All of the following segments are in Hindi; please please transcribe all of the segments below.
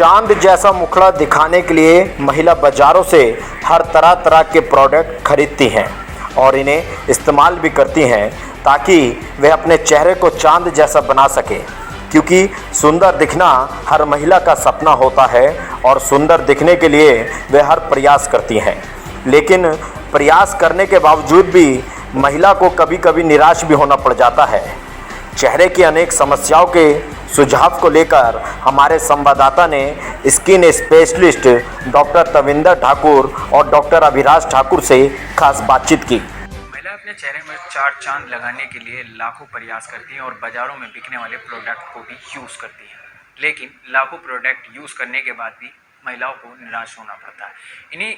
चांद जैसा मुखड़ा दिखाने के लिए महिला बाजारों से हर तरह तरह के प्रोडक्ट खरीदती हैं और इन्हें इस्तेमाल भी करती हैं ताकि वे अपने चेहरे को चांद जैसा बना सकें, क्योंकि सुंदर दिखना हर महिला का सपना होता है और सुंदर दिखने के लिए वे हर प्रयास करती हैं। लेकिन प्रयास करने के बावजूद भी महिला को कभी कभी निराश भी होना पड़ जाता है। चेहरे की अनेक समस्याओं के सुझाव को लेकर हमारे संवाददाता ने skin specialist doctor Tavinder Thakur और डॉक्टर अभिराज ठाकुर से खास बातचीत की। महिला अपने चेहरे में चार चांद लगाने के लिए लाखों प्रयास करती हैं और बाज़ारों में बिकने वाले प्रोडक्ट को भी यूज़ करती हैं, लेकिन लाखों प्रोडक्ट यूज़ करने के बाद भी महिलाओं को निराश होना पड़ता है। इन्हीं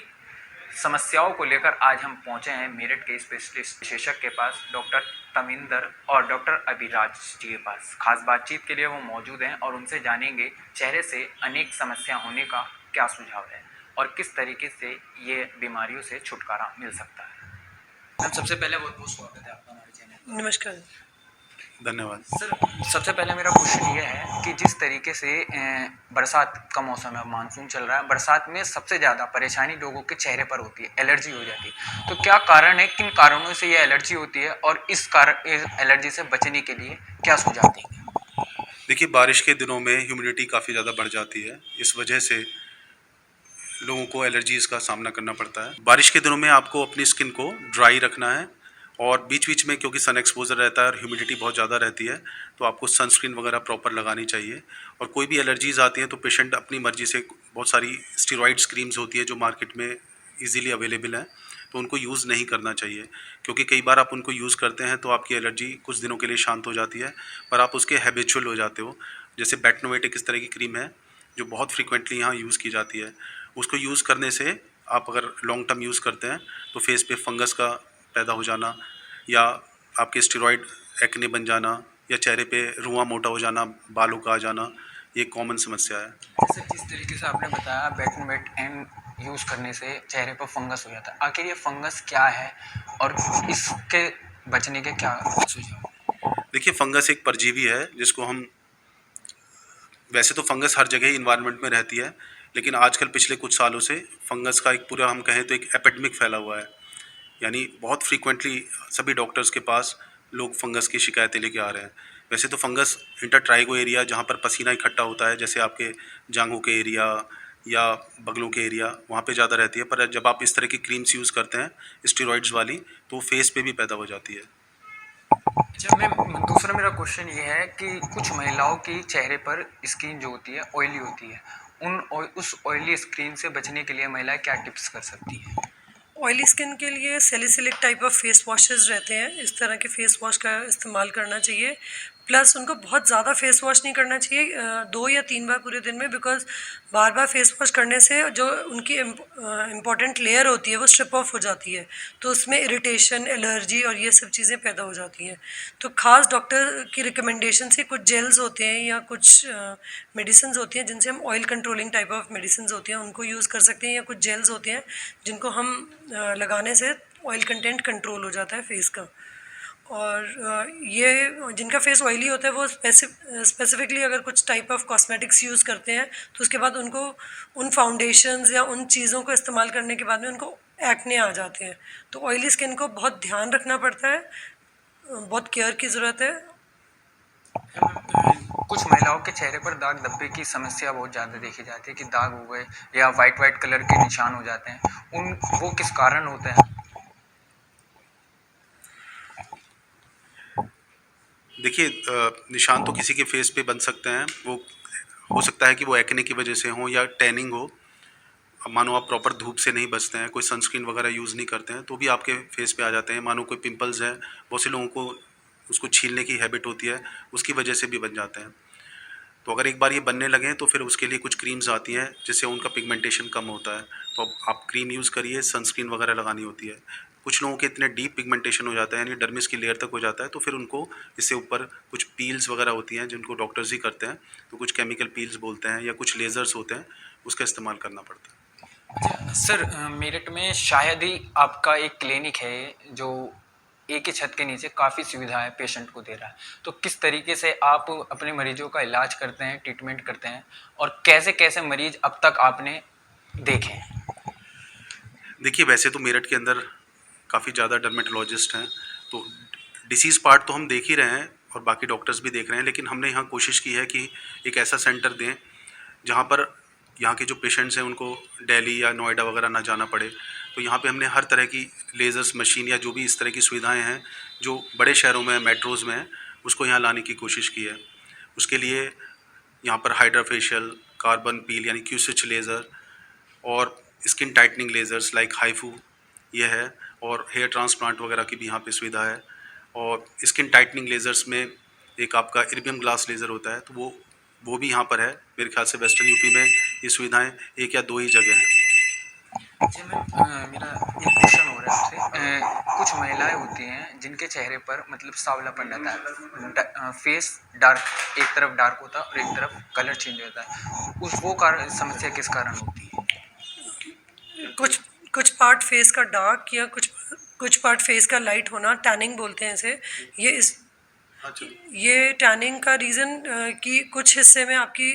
समस्याओं को लेकर आज हम पहुंचे हैं मेरठ के स्पेशलिस्ट विशेषज्ञ के पास, डॉक्टर तविंदर और डॉक्टर अभिराज जी के पास। खास बातचीत के लिए वो मौजूद हैं और उनसे जानेंगे चेहरे से अनेक समस्या होने का क्या सुझाव है और किस तरीके से ये बीमारियों से छुटकारा मिल सकता है। मैम, सबसे पहले बहुत बहुत स्वागत है आपका हमारे चैनल पर। नमस्कार। धन्यवाद सर। सबसे पहले मेरा क्वेश्चन ये है कि जिस तरीके से बरसात का मौसम है, मानसून चल रहा है, बरसात में सबसे ज़्यादा परेशानी लोगों के चेहरे पर होती है, एलर्जी हो जाती है। तो क्या कारण है, किन कारणों से ये एलर्जी होती है और इस एलर्जी से बचने के लिए क्या सुझाव देंगे? देखिए, बारिश के दिनों में ह्यूमिडिटी काफ़ी ज़्यादा बढ़ जाती है, इस वजह से लोगों को एलर्जीज़ का सामना करना पड़ता है। बारिश के दिनों में आपको अपनी स्किन को ड्राई रखना है और बीच बीच में, क्योंकि सन एक्सपोजर रहता है और ह्यूमिडिटी बहुत ज़्यादा रहती है, तो आपको सनस्क्रीन वगैरह प्रॉपर लगानी चाहिए। और कोई भी एलर्जीज़ आती हैं तो पेशेंट अपनी मर्ज़ी से, बहुत सारी स्टेरॉइड्स क्रीम्स होती है जो मार्केट में ईज़िली अवेलेबल हैं, तो उनको यूज़ नहीं करना चाहिए, क्योंकि कई बार आप उनको यूज़ करते हैं तो आपकी एलर्जी कुछ दिनों के लिए शांत हो जाती है, पर आप उसके हैबिचुअल हो जाते हो। जैसे बेटनोवेट इस तरह की क्रीम है जो बहुत फ्रीक्वेंटली यहाँ यूज़ की जाती है। उसको यूज़ करने से आप अगर लॉन्ग टर्म यूज़ करते हैं तो फेस पे फंगस का पैदा हो जाना, या आपके स्टेरॉइड एक्ने बन जाना, या चेहरे पे रुआं मोटा हो जाना, बालों का आ जाना, ये कॉमन समस्या है। जैसे जिस तरीके से आपने बताया बेटनोवेट एंड यूज़ करने से चेहरे पर फंगस हो जाता है, आखिर ये फंगस क्या है और इसके बचने के क्या सुझाव? देखिए, फंगस एक परजीवी है जिसको हम, वैसे तो फंगस हर जगह ही इन्वायरमेंट में रहती है, लेकिन आजकल पिछले कुछ सालों से फंगस का एक पूरा, हम कहें तो एक एपिडेमिक फैला हुआ है। यानी बहुत फ्रीक्वेंटली सभी डॉक्टर्स के पास लोग फंगस की शिकायतें लेके आ रहे हैं। वैसे तो फंगस इंटरट्राइगो एरिया, जहाँ पर पसीना इकट्ठा होता है, जैसे आपके जांघों के एरिया या बगलों के एरिया, वहाँ पे ज़्यादा रहती है, पर जब आप इस तरह की क्रीम्स यूज़ करते हैं स्टेरॉइड्स वाली, तो फेस पे भी पैदा हो जाती है। अच्छा मैम, दूसरा मेरा क्वेश्चन ये है कि कुछ महिलाओं की चेहरे पर स्किन जो होती है ऑयली होती है, उस ऑयली स्किन से बचने के लिए महिलाएं क्या टिप्स कर सकती हैं? ऑयली स्किन के लिए salicylic type of face washes रहते हैं, इस तरह के फेस वॉश का इस्तेमाल करना चाहिए। प्लस उनको बहुत ज़्यादा फेस वॉश नहीं करना चाहिए, 2 या 3 बार पूरे दिन में, because bar bar face wash करने से जो उनकी इम्पॉर्टेंट लेयर होती है वो स्ट्रिप ऑफ हो जाती है, तो उसमें इरिटेशन, एलर्जी और ये सब चीज़ें पैदा हो जाती हैं। तो ख़ास डॉक्टर की रिकमेंडेशन से कुछ जेल्स होते हैं या कुछ मेडिसिन होती हैं जिनसे हम oil controlling type of medicine होती हैं उनको यूज़ कर सकते हैं, या कुछ जेल्स होते हैं जिनको हम लगाने से ऑयल कंटेंट कंट्रोल हो जाता है फेस का। और ये जिनका फेस ऑयली होता है वो स्पेसिफिकली अगर कुछ टाइप ऑफ कॉस्मेटिक्स यूज़ करते हैं तो उसके बाद उनको उन फाउंडेशंस या उन चीज़ों को इस्तेमाल करने के बाद में उनको एक्ने आ जाते हैं। तो ऑयली स्किन को बहुत ध्यान रखना पड़ता है, बहुत केयर की ज़रूरत है। कुछ महिलाओं के चेहरे पर दाग धब्बे की समस्या बहुत ज़्यादा देखी जाती है कि दाग हो गए या वाइट कलर के निशान हो जाते हैं, वो किस कारण होते हैं? देखिए, निशान तो किसी के फेस पे बन सकते हैं, वो हो सकता है कि वो एक्ने की वजह से हो या टैनिंग हो। मानो आप प्रॉपर धूप से नहीं बचते हैं, कोई सनस्क्रीन वगैरह यूज़ नहीं करते हैं, तो भी आपके फेस पे आ जाते हैं। मानो कोई पिंपल्स है, बहुत से लोगों को उसको छीलने की हैबिट होती है, उसकी वजह से भी बन जाते हैं। तो अगर एक बार ये बनने लगें तो फिर उसके लिए कुछ क्रीम्स आती हैं जिससे उनका पिगमेंटेशन कम होता है, तो अब आप क्रीम यूज़ करिए, सनस्क्रीन वगैरह लगानी होती है। कुछ लोगों के इतने डीप पिगमेंटेशन हो जाता है, यानी डर्मिस की लेयर तक हो जाता है, तो फिर उनको इससे ऊपर कुछ पील्स वगैरह होती हैं जिनको डॉक्टर्स ही करते हैं, तो कुछ केमिकल पील्स बोलते हैं या कुछ लेज़र्स होते हैं, उसका इस्तेमाल करना पड़ता है। अच्छा सर, मेरठ में शायद ही आपका एक क्लिनिक है जो एक ही छत के नीचे काफ़ी सुविधाएं पेशेंट को दे रहा है। तो किस तरीके से आप अपने मरीजों का इलाज करते हैं, ट्रीटमेंट करते हैं, और कैसे कैसे मरीज अब तक आपने देखे हैं? देखिए, वैसे तो मेरठ के अंदर काफ़ी ज़्यादा डर्मेटोलॉजिस्ट हैं, तो डिसीज़ पार्ट तो हम देख ही रहे हैं और बाकी डॉक्टर्स भी देख रहे हैं, लेकिन हमने यहाँ कोशिश की है कि एक ऐसा सेंटर दें जहाँ पर यहाँ के जो पेशेंट्स हैं उनको दिल्ली या नोएडा वगैरह ना जाना पड़े। तो यहाँ पे हमने हर तरह की लेज़र्स मशीन या जो भी इस तरह की सुविधाएं हैं जो बड़े शहरों में मेट्रोज़ में हैं, उसको यहाँ लाने की कोशिश की है। उसके लिए यहाँ पर हाइड्रा फेशियल, कार्बन पील यानी क्यूसिच लेज़र और skin tightening lasers like HIFU ये है, और हेयर ट्रांसप्लांट वगैरह की भी यहाँ पे सुविधा है। और स्किन टाइटनिंग लेज़र्स में एक आपका इर्बियम ग्लास लेज़र होता है, तो वो भी यहाँ पर है। मेरे ख्याल से वेस्टर्न यूपी में ये सुविधाएं एक या दो ही जगह हैं। जी मेरा एक क्वेश्चन हो रहा है आपसे। कुछ महिलाएं होती हैं जिनके चेहरे पर मतलब सांवलापन रहता है, फेस डार्क, एक तरफ डार्क होता है और एक तरफ कलर चेंज होता है, वो कारण समस्या किस कारण होती है? कुछ कुछ पार्ट फेस का डार्क या कुछ पार्ट फेस का लाइट होना, टैनिंग बोलते हैं इसे। ये टैनिंग का रीज़न कि कुछ हिस्से में आपकी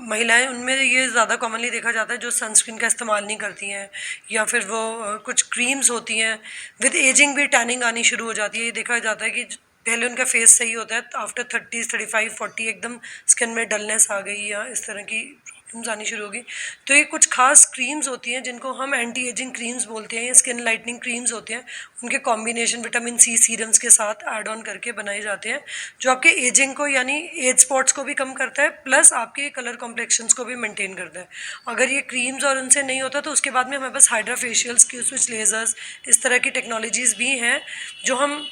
महिलाएं, उनमें ये ज़्यादा कॉमनली देखा जाता है जो सनस्क्रीन का इस्तेमाल नहीं करती हैं, या फिर वो कुछ क्रीम्स होती हैं। विद एजिंग भी टैनिंग आनी शुरू हो जाती है। ये देखा जाता है कि पहले उनका फेस सही होता है, आफ्टर 30, 35, 40 एकदम स्किन में डलनेस आ गई या इस तरह की प्रॉब्लम्स आनी शुरू होगी। तो ये कुछ खास क्रीम्स होती हैं जिनको हम एंटी एजिंग क्रीम्स बोलते हैं, या स्किन लाइटनिंग क्रीम्स होते हैं। उनके कॉम्बिनेशन विटामिन सी सीरम्स के साथ ऐड ऑन करके बनाए जाते हैं, जो आपके एजिंग को यानी एज स्पॉट्स को भी कम करता है, प्लस आपके कलर कॉम्प्लेक्शंस को भी मेंटेन करता है। अगर ये क्रीम्स और उनसे नहीं होता तो उसके बाद में हमारे पास हाइड्रा फेशियल्स, क्यू-स्विच लेज़र्स, इस तरह की टेक्नोलॉजीज़ भी हैं जो हम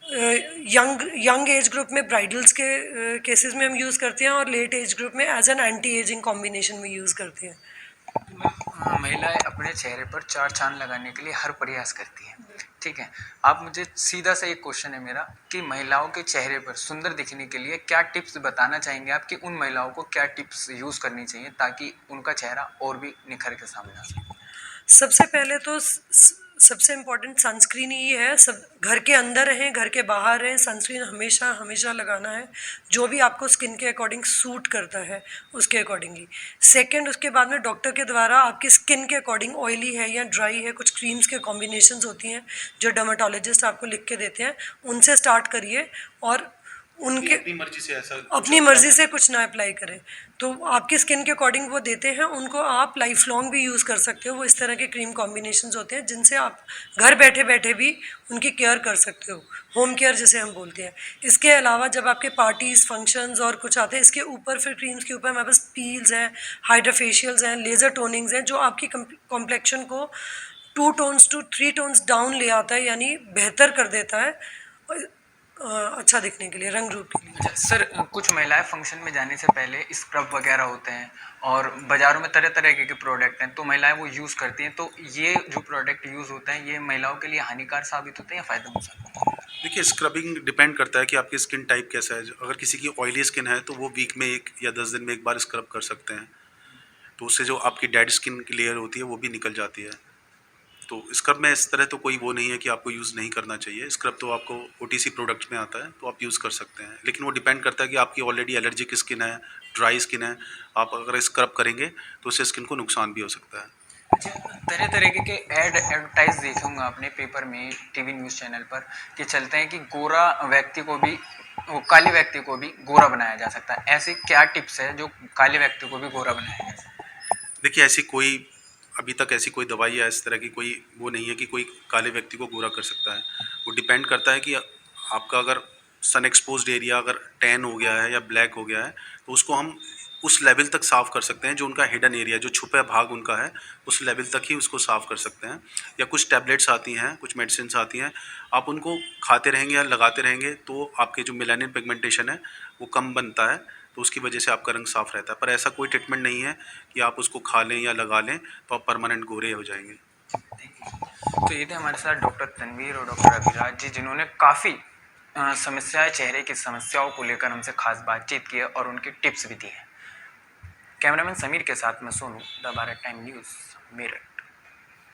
यंग एज ग्रुप में ब्राइडल्स के केसेस में हम यूज़ करते हैं, और लेट एज ग्रुप में as an anti ageing combination में यूज़ करते हैं। महिलाएं अपने चेहरे पर चार चांद लगाने के लिए हर प्रयास करती हैं, ठीक है। आप मुझे सीधा सा एक क्वेश्चन है मेरा कि महिलाओं के चेहरे पर सुंदर दिखने के लिए क्या टिप्स बताना चाहेंगे आप, कि उन महिलाओं को क्या टिप्स यूज़ करनी चाहिए ताकि उनका चेहरा और भी निखर के सामने आ सके? सबसे पहले तो सबसे इम्पोर्टेंट सनस्क्रीन ही है। सब घर के अंदर रहें, घर के बाहर रहें, सनस्क्रीन हमेशा हमेशा लगाना है, जो भी आपको स्किन के अकॉर्डिंग सूट करता है उसके अकॉर्डिंगली। सेकंड, उसके बाद में डॉक्टर के द्वारा आपकी स्किन के अकॉर्डिंग ऑयली है या ड्राई है, कुछ क्रीम्स के कॉम्बिनेशंस होती हैं जो डर्माटोलॉजिस्ट आपको लिख के देते हैं, उनसे स्टार्ट करिए और उनके अपनी मर्जी से कुछ ना अप्लाई करें। तो आपकी स्किन के अकॉर्डिंग वो देते हैं, उनको आप लाइफ लॉन्ग भी यूज़ कर सकते हो। वो इस तरह के क्रीम कॉम्बिनेशंस होते हैं जिनसे आप घर बैठे बैठे भी उनकी केयर कर सकते हो, होम केयर जिसे हम बोलते हैं। इसके अलावा जब आपके पार्टीज़, फंक्शंस और कुछ आते हैं, इसके ऊपर फिर क्रीम्स के ऊपर हमारे पास पील्स हैं, हाइड्रा फेशियल्स हैं, लेज़र टोनिंग्स हैं, जो आपकी कॉम्प्लेक्शन को 2 टोन्स टू 3 टोन्स डाउन ले आता है, यानी बेहतर कर देता है अच्छा दिखने के लिए, रंग रूप के लिए। अच्छा सर, कुछ महिलाएं फंक्शन में जाने से पहले स्क्रब वगैरह होते हैं और बाज़ारों में तरह तरह के प्रोडक्ट हैं, तो महिलाएं वो यूज़ करती हैं, तो ये जो प्रोडक्ट यूज़ होते हैं ये महिलाओं के लिए हानिकारक साबित होते हैं या फ़ायदेमंद साबित होते हैं? देखिए, स्क्रबिंग डिपेंड करता है कि आपकी स्किन टाइप कैसा है। अगर किसी की ऑयली स्किन है तो वो वीक में 1 या 10 दिन में एक बार स्क्रब कर सकते हैं, तो उससे जो आपकी डेड स्किन की लेयर होती है वो भी निकल जाती है। तो स्क्रब में इस तरह तो कोई वो नहीं है कि आपको यूज़ नहीं करना चाहिए। स्क्रब तो आपको OTC प्रोडक्ट्स में आता है, तो आप यूज़ कर सकते हैं, लेकिन वो डिपेंड करता है कि आपकी ऑलरेडी एलर्जिक स्किन है, ड्राई स्किन है। आप अगर स्क्रब करेंगे तो उससे स्किन को नुकसान भी हो सकता है। अच्छा, तरह तरह के एडवर्टाइज देखे होंगे आपने पेपर में, टीवी न्यूज़ चैनल पर, कि चलते हैं कि गोरा व्यक्ति को भी, वो काले व्यक्ति को भी गोरा बनाया जा सकता है। ऐसे क्या टिप्स है जो काले व्यक्ति को भी गोरा बनाया जा सकता है? देखिए, अभी तक ऐसी कोई दवाई या इस तरह की कोई वो नहीं है कि कोई काले व्यक्ति को गोरा कर सकता है। वो डिपेंड करता है कि आपका अगर सन एक्सपोज्ड एरिया अगर टैन हो गया है या ब्लैक हो गया है, तो उसको हम उस लेवल तक साफ़ कर सकते हैं, जो उनका हिडन एरिया, जो छुपा भाग उनका है, उस लेवल तक ही उसको साफ़ कर सकते हैं। या कुछ टैबलेट्स आती हैं, कुछ मेडिसिन आती हैं, आप उनको खाते रहेंगे या लगाते रहेंगे तो आपके जो मेलानिन पिगमेंटेशन है वो कम बनता है, तो उसकी वजह से आपका रंग साफ़ रहता है। पर ऐसा कोई ट्रीटमेंट नहीं है कि आप उसको खा लें या लगा लें तो आप परमानेंट गोरे हो जाएंगे। तो ये थे हमारे साथ डॉक्टर तनवीर और डॉक्टर अभिराज जी, जिन्होंने काफ़ी समस्याएं, चेहरे की समस्याओं को लेकर हमसे खास बातचीत की है और उनकी टिप्स भी दी है। कैमरामैन समीर के साथ मैं Sonu, the Bharat time news, Meerut.